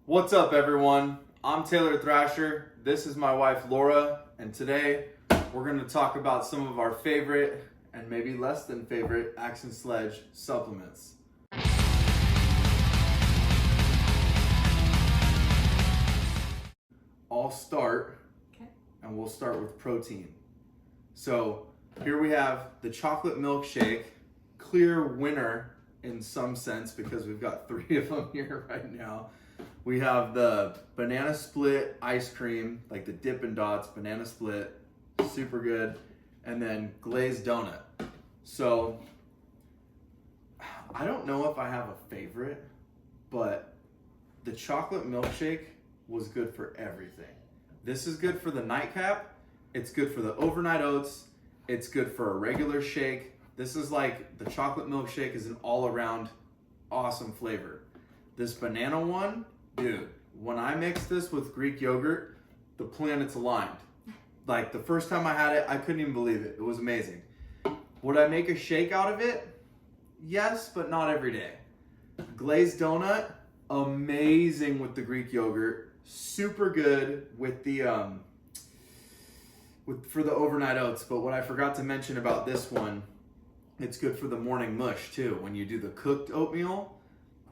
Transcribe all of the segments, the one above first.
What's up, everyone? I'm Taylor Thrasher. This is my wife Laura, and today we're going to talk about some of our favorite and maybe less than favorite AXE SLEDGE supplements. I'll start, and we'll start with protein. So here we have the chocolate milkshake, clear winner in some sense because we've got 3 of them here right now. We have the banana split ice cream, like the Dippin' Dots banana split, super good, and then glazed donut. So I don't know if I have a favorite, but the chocolate milkshake was good for everything. This is good for the nightcap, it's good for the overnight oats, it's good for a regular shake. This is like, the chocolate milkshake is an all-around awesome flavor. This banana one, dude, when I mixed this with Greek yogurt, the planets aligned. Like, the first time I had it, I couldn't even believe it. It was amazing. Would I make a shake out of it? Yes, but not every day. Glazed donut, amazing with the Greek yogurt. Super good with the for the overnight oats. But what I forgot to mention about this one, it's good for the morning mush too. When you do the cooked oatmeal.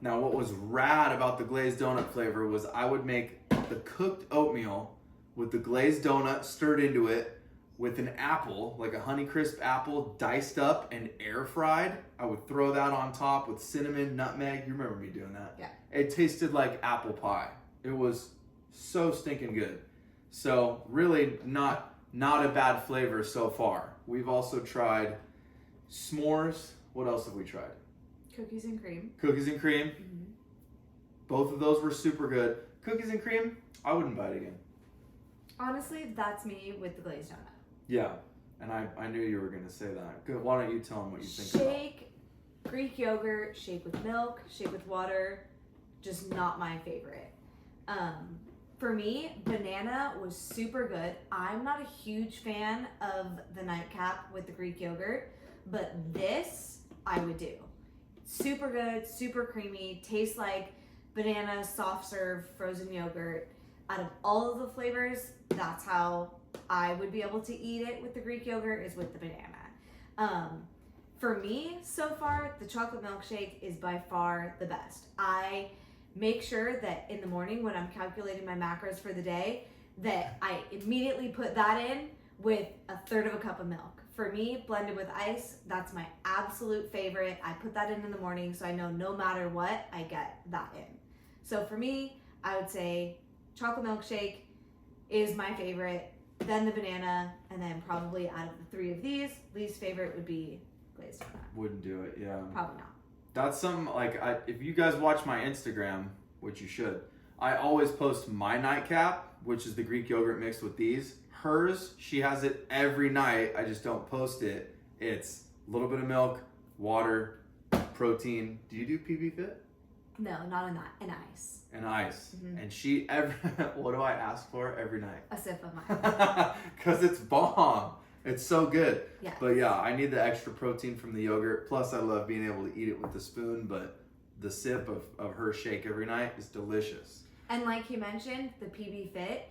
Now, what was rad about the glazed donut flavor was I would make the cooked oatmeal with the glazed donut stirred into it with an apple, like a Honeycrisp apple, diced up and air fried. I would throw that on top with cinnamon, nutmeg. You remember me doing that? Yeah. It tasted like apple pie. It was so stinking good. So really not a bad flavor so far. We've also tried s'mores. What else have we tried? Cookies and cream. Cookies and cream. Mm-hmm. Both of those were super good. Cookies and cream, I wouldn't buy it again. Honestly, that's me with the glazed donut. Yeah, and I knew you were going to say that. Good. Why don't you tell them what you think about? Shake, Greek yogurt, shake with milk, shake with water, just not my favorite. For me, banana was super good. I'm not a huge fan of the nightcap with the Greek yogurt, but this I would do. Super good, super creamy, tastes like banana, soft serve, frozen yogurt. Out of all of the flavors, that's how I would be able to eat it with the Greek yogurt, is with the banana. For me, so far, the chocolate milkshake is by far the best. I make sure that in the morning when I'm calculating my macros for the day, that I immediately put that in with 1/3 of a cup of milk. For me, blended with ice, that's my absolute favorite. I put that in the morning so I know no matter what, I get that in. So for me, I would say chocolate milkshake is my favorite, then the banana, and then probably out of the 3 of these, least favorite would be glazed donut. Wouldn't do it, yeah. Probably not. That's something, like, if you guys watch my Instagram, which you should, I always post my nightcap, which is the Greek yogurt mixed with these. Hers, she has it every night. I just don't post it. It's a little bit of milk, water, protein. Do you do PB Fit? No, not in that. And ice. And ice. Mm-hmm. And she, what do I ask for every night? A sip of mine. Because it's bomb. It's so good. Yeah. But yeah, I need the extra protein from the yogurt. Plus, I love being able to eat it with a spoon. But the sip of her shake every night is delicious. And like you mentioned, the PB Fit,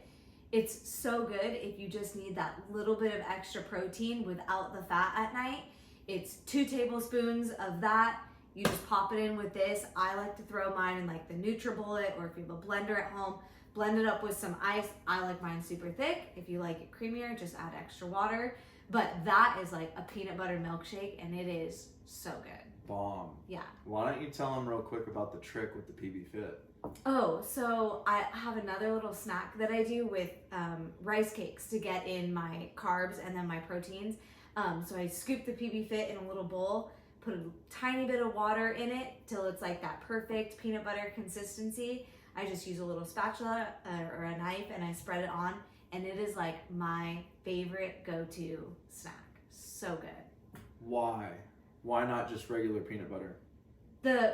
it's so good if you just need that little bit of extra protein without the fat at night. It's 2 tablespoons of that. You just pop it in with this. I like to throw mine in like the NutriBullet, or if you have a blender at home, blend it up with some ice. I like mine super thick. If you like it creamier, just add extra water. But that is like a peanut butter milkshake, and it is so good. Bomb. Yeah. Why don't you tell them real quick about the trick with the PB Fit? Oh, so I have another little snack that I do with rice cakes to get in my carbs and then my proteins. So I scoop the PB Fit in a little bowl, put a tiny bit of water in it till it's like that perfect peanut butter consistency. I just use a little spatula or a knife and I spread it on, and it is like my favorite go-to snack. So good. Why? Why not just regular peanut butter?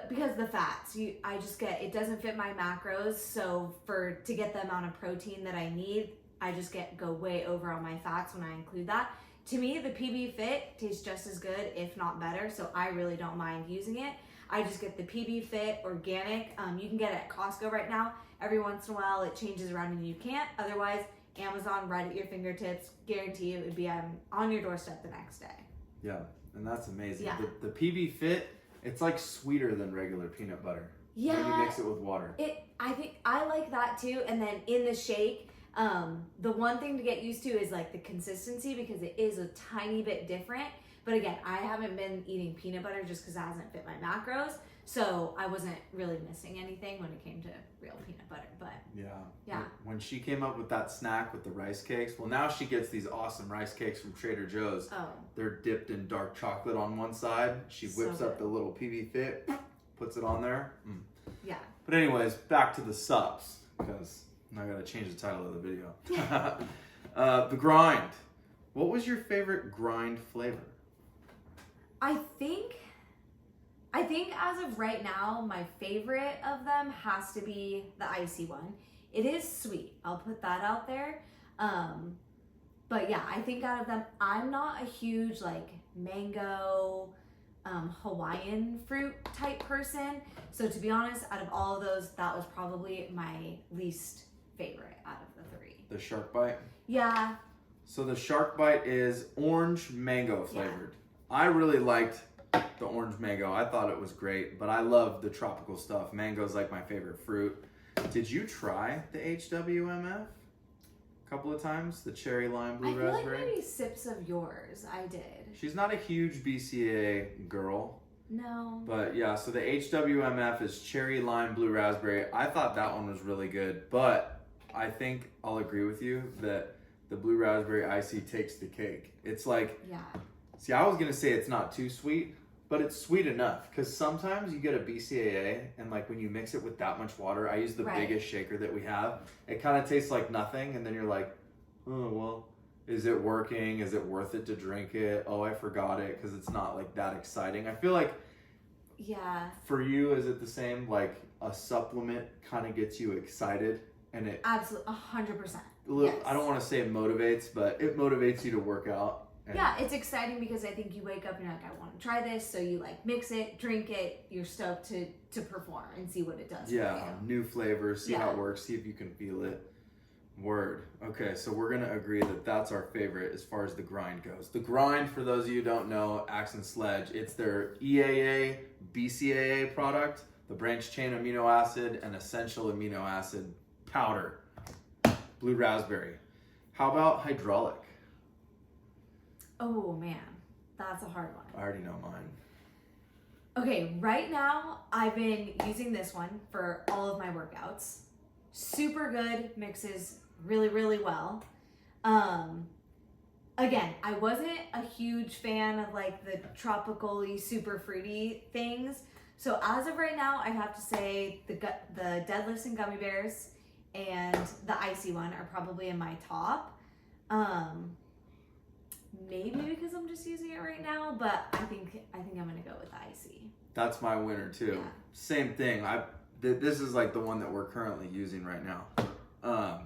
Because the fats, I just get, it doesn't fit my macros, so to get the amount of protein that I need, I just go way over on my fats when I include that. To me, the PB Fit tastes just as good, if not better, so I really don't mind using it. I just get the PB Fit organic. You can get it at Costco right now. Every once in a while it changes around and you can't. Otherwise, Amazon right at your fingertips. Guarantee it would be on your doorstep the next day. Yeah, and that's amazing. Yeah. The PB Fit, it's like sweeter than regular peanut butter. Yeah. When you mix it with water. I think I like that too. And then in the shake, the one thing to get used to is like the consistency because it is a tiny bit different. But again, I haven't been eating peanut butter just because it hasn't fit my macros. So I wasn't really missing anything when it came to real peanut butter. But yeah. When she came up with that snack with the rice cakes, well, now she gets these awesome rice cakes from Trader Joe's. Oh. They're dipped in dark chocolate on one side. She whips So up the little PB Fit, puts it on there. Yeah. But anyways, back to the subs because I gotta change the title of the video. The grind. What was your favorite grind flavor? I think as of right now, my favorite of them has to be the icy one. It is sweet. I'll put that out there. But yeah, I think out of them, I'm not a huge like mango, Hawaiian fruit type person. So to be honest, out of all of those, that was probably my least favorite out of the three. The shark bite? Yeah. So the shark bite is orange mango flavored. I really liked the orange mango. I thought it was great, but I love the tropical stuff. Mango's like my favorite fruit. Did you try the HWMF a couple of times? The cherry lime blue raspberry? I feel like maybe sips of yours. I did. She's not a huge BCAA girl. No. But yeah, so the HWMF is cherry lime blue raspberry. I thought that one was really good, but I think I'll agree with you that the blue raspberry icy takes the cake. It's like, see, I was gonna say it's not too sweet, but it's sweet enough because sometimes you get a BCAA and like when you mix it with that much water, I use the biggest shaker that we have. It kind of tastes like nothing, and then you're like, oh well, is it working? Is it worth it to drink it? Oh, I forgot it because it's not like that exciting. I feel like, for you, is it the same? Like a supplement kind of gets you excited, and it absolutely 100%. Yes. I don't want to say it motivates, but it motivates you to work out. Yeah, it's exciting because I think you wake up and you're like, I want to try this. So you like mix it, drink it, you're stoked to perform and see what it does. Yeah, new flavors, see how it works, see if you can feel it. Word. Okay, so we're going to agree that that's our favorite as far as the grind goes. The grind, for those of you who don't know, AXE SLEDGE, it's their EAA, BCAA product, the branched chain amino acid and essential amino acid powder. Blue raspberry. How about hydraulic? Oh man, that's a hard one. I already know mine. Okay, right now I've been using this one for all of my workouts. Super good, mixes really, really well. Again, I wasn't a huge fan of like the tropical-y, super fruity things. So as of right now, I'd have to say the deadlifts and gummy bears and the icy one are probably in my top. Maybe because I'm just using it right now, but I think I'm gonna go with the icy. That's my winner too. Yeah. Same thing. This is like the one that we're currently using right now.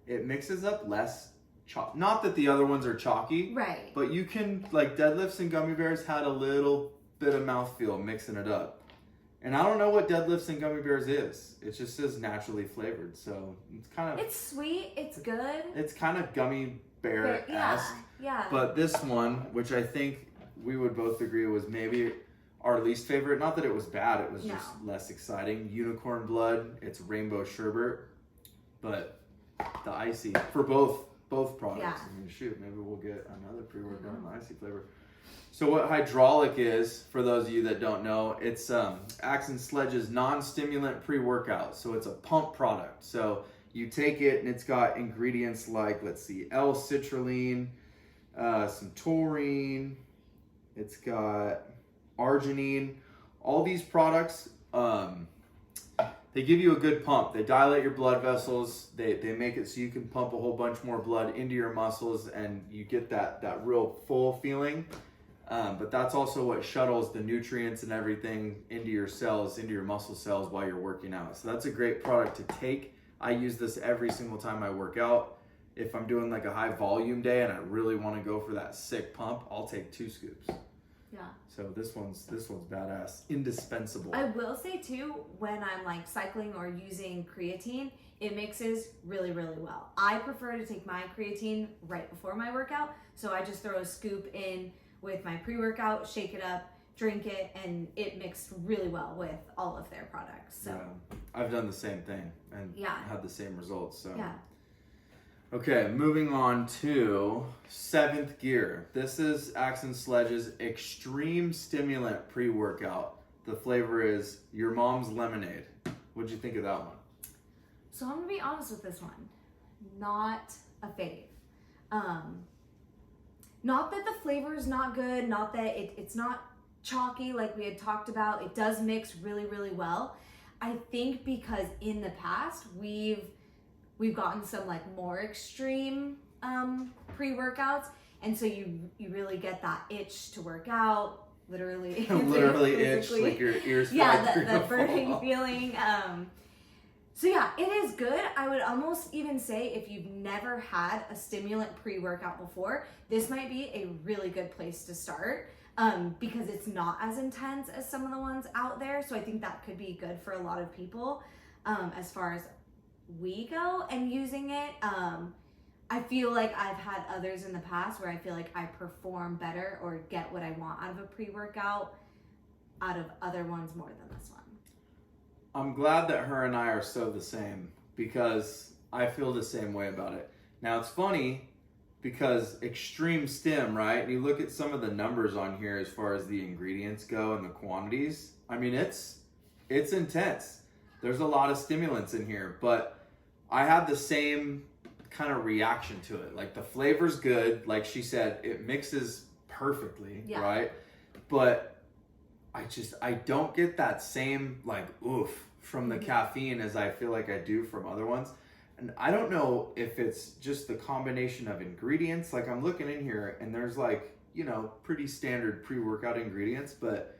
It mixes up less chalk. Not that the other ones are chalky, right? But you can like deadlifts and gummy bears had a little bit of mouthfeel mixing it up. And I don't know what deadlifts and gummy bears is. It just says naturally flavored, so it's kind of. It's sweet. It's good. It's kind of gummy bear-esque. Yeah. But this one, which I think we would both agree was maybe our least favorite. Not that it was bad. It was just less exciting. Unicorn blood. It's rainbow sherbet, but the icy for both products. Yeah. I mean, shoot, maybe we'll get another pre-workout in the icy flavor. So what hydraulic is, for those of you that don't know, it's AXE SLEDGE's non-stimulant pre-workout. So it's a pump product. So you take it and it's got ingredients like, let's see, L-citrulline, some taurine, it's got arginine. All these products, they give you a good pump. They dilate your blood vessels. They make it so you can pump a whole bunch more blood into your muscles and you get that real full feeling. But that's also what shuttles the nutrients and everything into your cells, into your muscle cells while you're working out. So that's a great product to take. I use this every single time I work out. If I'm doing like a high volume day and I really want to go for that sick pump, I'll take 2 scoops. Yeah. So this one's badass, indispensable. I will say too, when I'm like cycling or using creatine, it mixes really, really well. I prefer to take my creatine right before my workout, so I just throw a scoop in with my pre-workout, shake it up, drink it, and it mixed really well with all of their products. So yeah. I've done the same thing and had the same results. So yeah. Okay, moving on to 7th gear. This is AXE Sledge's Extreme Stimulant pre-workout. The flavor is Your Mom's Lemonade. What'd you think of that one? So I'm gonna be honest with this one. Not a fave. Not that the flavor is not good, not that it's not chalky like we had talked about. It does mix really, really well. I think because in the past we've gotten some like more extreme pre-workouts, and so you really get that itch to work out, literally. Literally itch, like your ears. Yeah, the burning feeling. So yeah, it is good. I would almost even say if you've never had a stimulant pre-workout before, this might be a really good place to start. Because it's not as intense as some of the ones out there. So I think that could be good for a lot of people as far as we go and using it. I feel like I've had others in the past where I feel like I perform better or get what I want out of a pre-workout out of other ones more than this one. I'm glad that her and I are so the same because I feel the same way about it. Now it's funny because extreme stim, right? And you look at some of the numbers on here as far as the ingredients go and the quantities. I mean, it's intense. There's a lot of stimulants in here, but I had the same kind of reaction to it. Like the flavor's good. Like she said, it mixes perfectly, right? But I don't get that same like oof from the caffeine as I feel like I do from other ones. And I don't know if it's just the combination of ingredients. Like I'm looking in here and there's like, you know, pretty standard pre-workout ingredients, but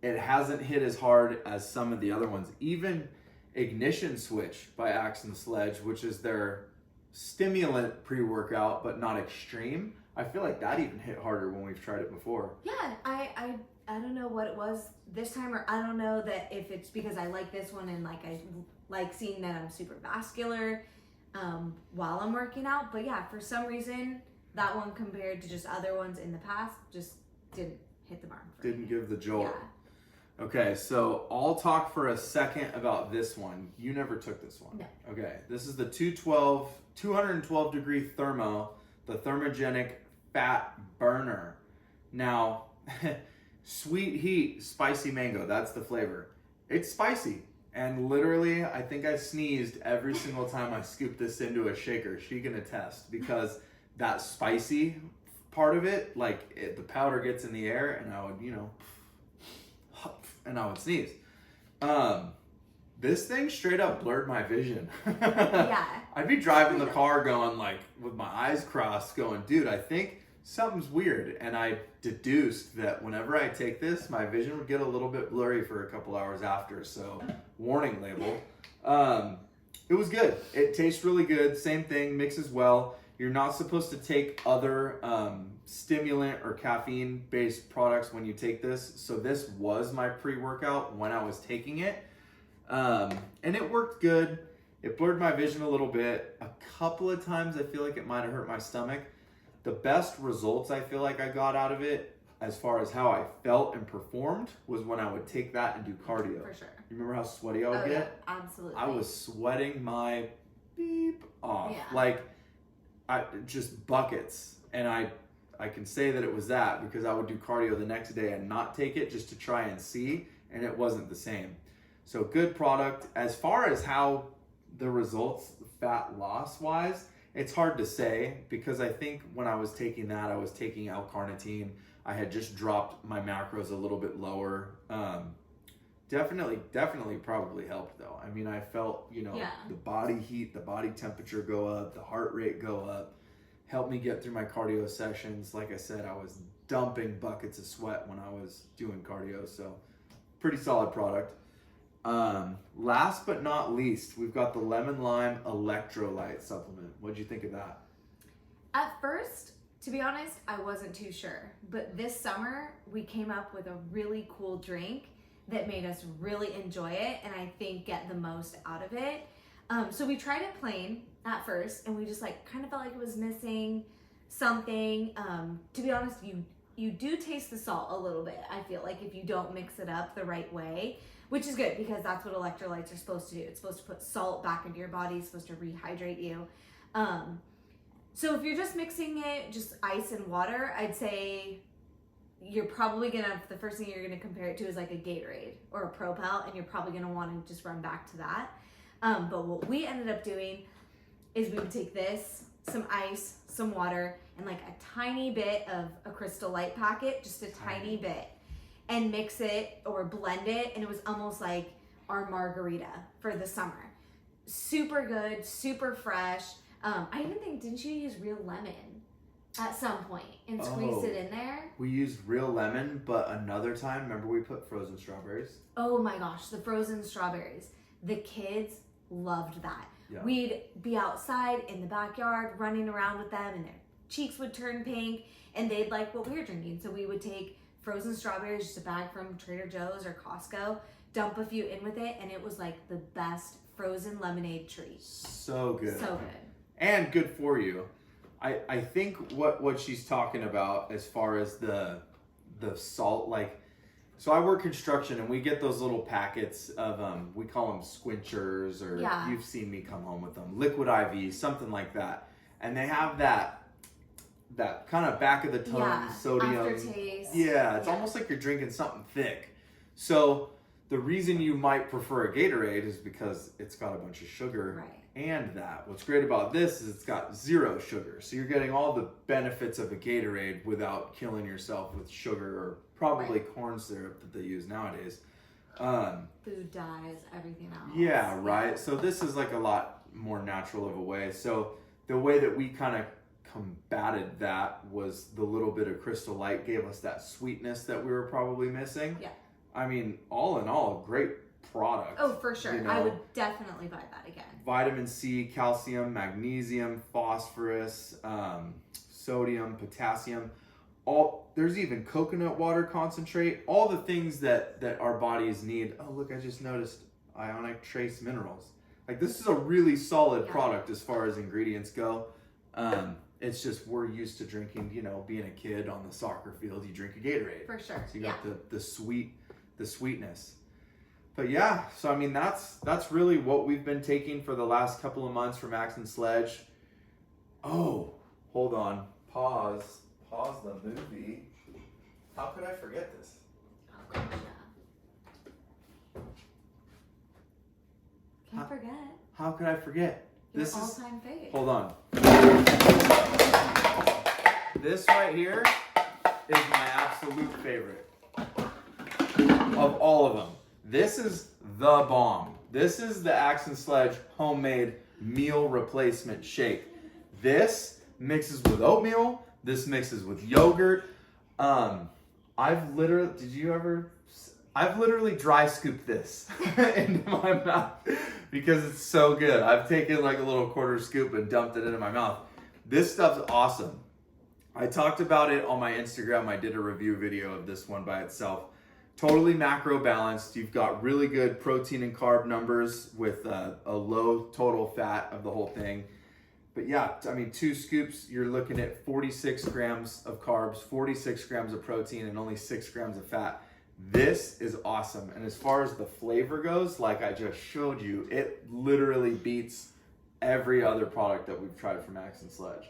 it hasn't hit as hard as some of the other ones. Even Ignition Switch by AXE Sledge, which is their stimulant pre-workout, but not extreme. I feel like that even hit harder when we've tried it before. Yeah, I don't know what it was this time, or I don't know that if it's because I like this one and like I like seeing that I'm super vascular while I'm working out. But yeah, for some reason, that one compared to just other ones in the past just didn't hit the mark. Didn't give the jolt. Yeah. Okay, so I'll talk for a second about this one. You never took this one. No. Okay, this is the 212 degree thermo, the thermogenic fat burner. Now, sweet heat, spicy mango, that's the flavor. It's spicy. And literally, I think I sneezed every single time I scooped this into a shaker. She can attest, because that spicy part of it, like the powder gets in the air and I would, you know, and I would sneeze. This thing straight up blurred my vision. Yeah. I'd be driving the car going like, with my eyes crossed going, dude, I think something's weird. And I deduced that whenever I take this, my vision would get a little bit blurry for a couple hours after. So warning label. It was good. It tastes really good. Same thing, mixes well. You're not supposed to take other stimulant or caffeine based products when you take this. So this was my pre-workout when I was taking it. And it worked good. It blurred my vision a little bit. A couple of times I feel like it might have hurt my stomach. The best results I feel like I got out of it, as far as how I felt and performed, was when I would take that and do cardio. For sure. You remember how sweaty I would get? Yeah, absolutely. I was sweating my beep off. Yeah. Like, just buckets. And I can say that it was that because I would do cardio the next day and not take it just to try and see, and it wasn't the same. So good product. As far as how the results, fat loss wise, it's hard to say, because I think when I was taking that, I was taking L-carnitine. I had just dropped my macros a little bit lower. Definitely probably helped though. I mean, I felt, you know, the body heat, the body temperature go up, the heart rate go up, helped me get through my cardio sessions. Like I said, I was dumping buckets of sweat when I was doing cardio, so pretty solid product. Last but not least, we've got the lemon lime electrolyte supplement. What'd you think of that? At first, To be honest, I wasn't too sure. But this summer, we came up with a really cool drink that made us really enjoy it and I think get the most out of it. So we tried it plain at first and we just like kind of felt like it was missing something. To be honest, you do taste the salt a little bit, I feel like, if you don't mix it up the right way, which is good because that's what electrolytes are supposed to do. It's supposed to put salt back into your body, it's supposed to rehydrate you. So if you're just mixing it, just ice and water, I'd say you're probably gonna, the first thing you're gonna compare it to is like a Gatorade or a Propel, and you're probably gonna wanna just run back to that. But what we ended up doing is we would take this, some ice, some water, and like a tiny bit of a Crystal Light packet, just a tiny bit, and mix it or blend it, and it was almost like our margarita for the summer. Super good, super fresh. I even think, didn't you use real lemon at some point and squeeze it in there? We used real lemon, but another time, remember we put frozen strawberries? Oh my gosh, the frozen strawberries. The kids loved that. Yeah. We'd be outside in the backyard running around with them and their cheeks would turn pink and they'd like what we were drinking. So we would take frozen strawberries, just a bag from Trader Joe's or Costco, dump a few in with it, and it was like the best frozen lemonade treat. So good. So good. And good for you. I think what she's talking about as far as the salt, like, so I work construction and we get those little packets of we call them squinchers, or you've seen me come home with them, liquid IV, something like that, and they have that kind of back of the tongue sodium aftertaste. It's almost like you're drinking something thick. So the reason you might prefer a Gatorade is because it's got a bunch of sugar. Right. And what's great about this is it's got 0 sugar. So you're getting all the benefits of a Gatorade without killing yourself with sugar or probably corn syrup that they use nowadays. Food dyes, everything else. Yeah, right. So this is like a lot more natural of a way. So the way that we kind of combated that was the little bit of Crystal Light gave us that sweetness that we were probably missing. Yeah. I mean, all in all, great product. Oh, for sure. You know, I would definitely buy that again. Vitamin C, calcium, magnesium, phosphorus, sodium, potassium. There's even coconut water concentrate. All the things that our bodies need. Oh, look, I just noticed ionic trace minerals. Like, this is a really solid product as far as ingredients go. It's just we're used to drinking, being a kid on the soccer field, you drink a Gatorade. For sure. So you got the sweetness. But yeah, so I mean that's really what we've been taking for the last couple of months from AXE Sledge. Oh, hold on. Pause the movie. How could I forget this? Oh gosh, yeah. Can't forget. How could I forget? Your This all-time fave. Hold on. This right here is my absolute favorite of all of them. This is the bomb. This is the AXE Sledge homemade meal replacement shake. This mixes with oatmeal. This mixes with yogurt. I've literally dry scooped this into my mouth because it's so good. I've taken like a little quarter scoop and dumped it into my mouth. This stuff's awesome. I talked about it on my Instagram. I did a review video of this one by itself. Totally macro balanced. You've got really good protein and carb numbers with a low total fat of the whole thing. But yeah, I mean, 2 scoops, you're looking at 46 grams of carbs, 46 grams of protein, and only 6 grams of fat. This is awesome. And as far as the flavor goes, like I just showed you, it literally beats every other product that we've tried from AXE Sledge.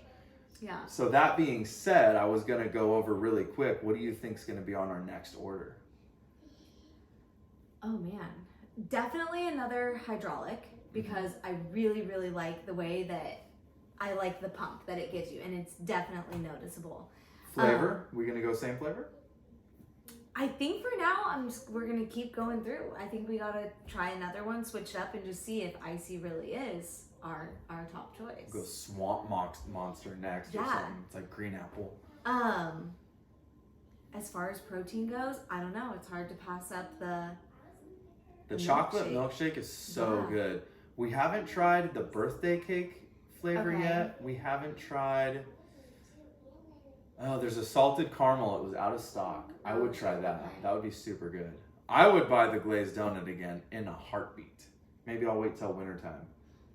Yeah. So that being said, I was going to go over really quick. What do you think is going to be on our next order? Oh man, definitely another hydraulic, because I really, really like the way that I like the pump that it gives you, and it's definitely noticeable. Flavor? We gonna go same flavor? I think for now, we're gonna keep going through. I think we gotta try another one, switch it up, and just see if icy really is our top choice. Go Swamp Monster next or something. It's like green apple. As far as protein goes, I don't know. It's hard to pass up the chocolate milkshake is so good. We haven't tried the birthday cake flavor yet. We haven't tried Oh, there's a salted caramel. It was out of stock. I would try that. Okay. That would be super good. I would buy the glazed donut again in a heartbeat. Maybe I'll wait till wintertime.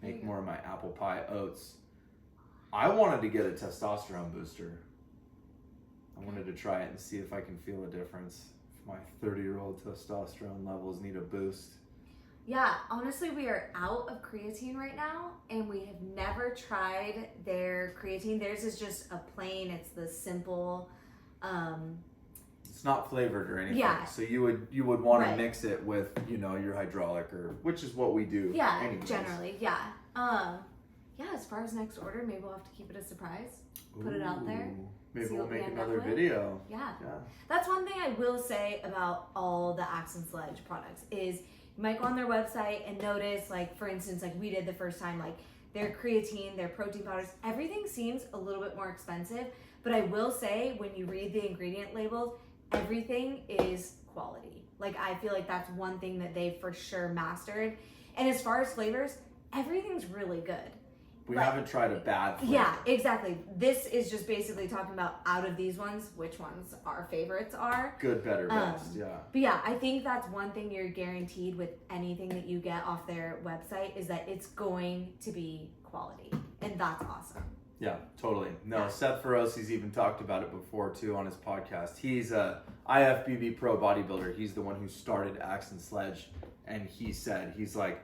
Make more of my apple pie oats. I wanted to get a testosterone booster. I wanted to try it and see if I can feel a difference. If my 30-year-old testosterone levels need a boost. Yeah, honestly, we are out of creatine right now, and we have never tried their creatine. Theirs is just a plain, it's the simple. It's not flavored or anything. Yeah. So you would want Right. to mix it with, your hydraulic, or which is what we do. Yeah, anyways. generally, yeah. Yeah, as far as next order, maybe we'll have to keep it a surprise. Put it out there. Ooh, Maybe See we'll what we make end up another with. video. Yeah. Yeah. That's one thing I will say about all the AXE Sledge products is you might go on their website and notice, like, for instance, like we did the first time, like their creatine, their protein powders, everything seems a little bit more expensive. But I will say, when you read the ingredient labels, everything is quality. Like, I feel like that's one thing that they for sure mastered. And as far as flavors, everything's really good. We Like, haven't tried a bad flavor. Yeah, exactly. This is just basically talking about, out of these ones, which ones our favorites are. Good, better, best. Yeah. But yeah, I think that's one thing you're guaranteed with anything that you get off their website is that it's going to be quality. And that's awesome. Yeah, totally. No, Yeah. Seth Ferosi's even talked about it before too on his podcast. He's a IFBB pro bodybuilder. He's the one who started AXE Sledge, and he said, he's like,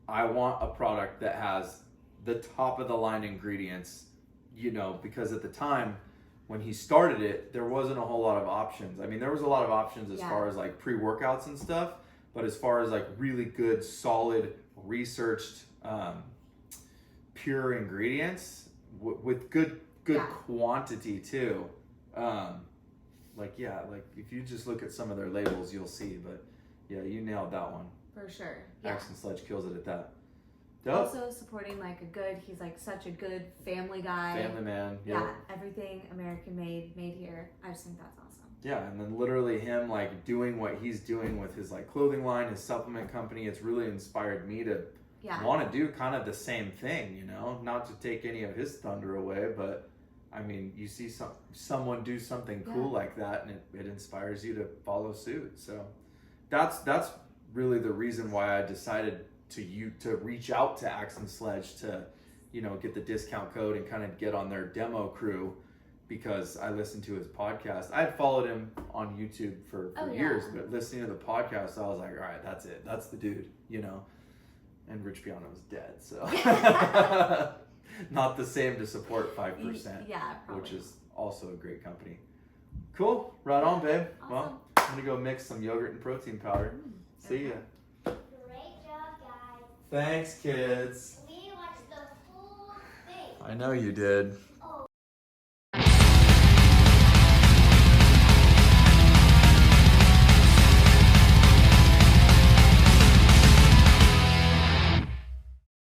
I want a product that has the top of the line ingredients, because at the time when he started it, there wasn't a whole lot of options. I mean, there was a lot of options as far as like pre-workouts and stuff, but as far as like really good, solid, researched, pure ingredients with good quantity too. Like if you just look at some of their labels, you'll see. But yeah, you nailed that one. For sure. Yeah. AXE Sledge kills it at that. Dope. Also supporting he's like such a good family guy. Family man. Yeah, everything American made here. I just think that's awesome. Yeah, and then literally him like doing what he's doing with his like clothing line, his supplement company, it's really inspired me to want to do kind of the same thing, not to take any of his thunder away, but I mean, you see someone do something cool like that, and it inspires you to follow suit. So that's really the reason why I decided to reach out to AXE Sledge to, get the discount code and kind of get on their demo crew, because I listened to his podcast. I had followed him on YouTube for years, but listening to the podcast, I was like, all right, that's it. That's the dude, And Rich Piano was dead, so not the same to support 5%, yeah, probably. which is also a great company. Cool, right on, babe. Awesome. Well, I'm gonna go mix some yogurt and protein powder. See ya. Great job, guys. Thanks, kids. We watched the whole thing. I know you did.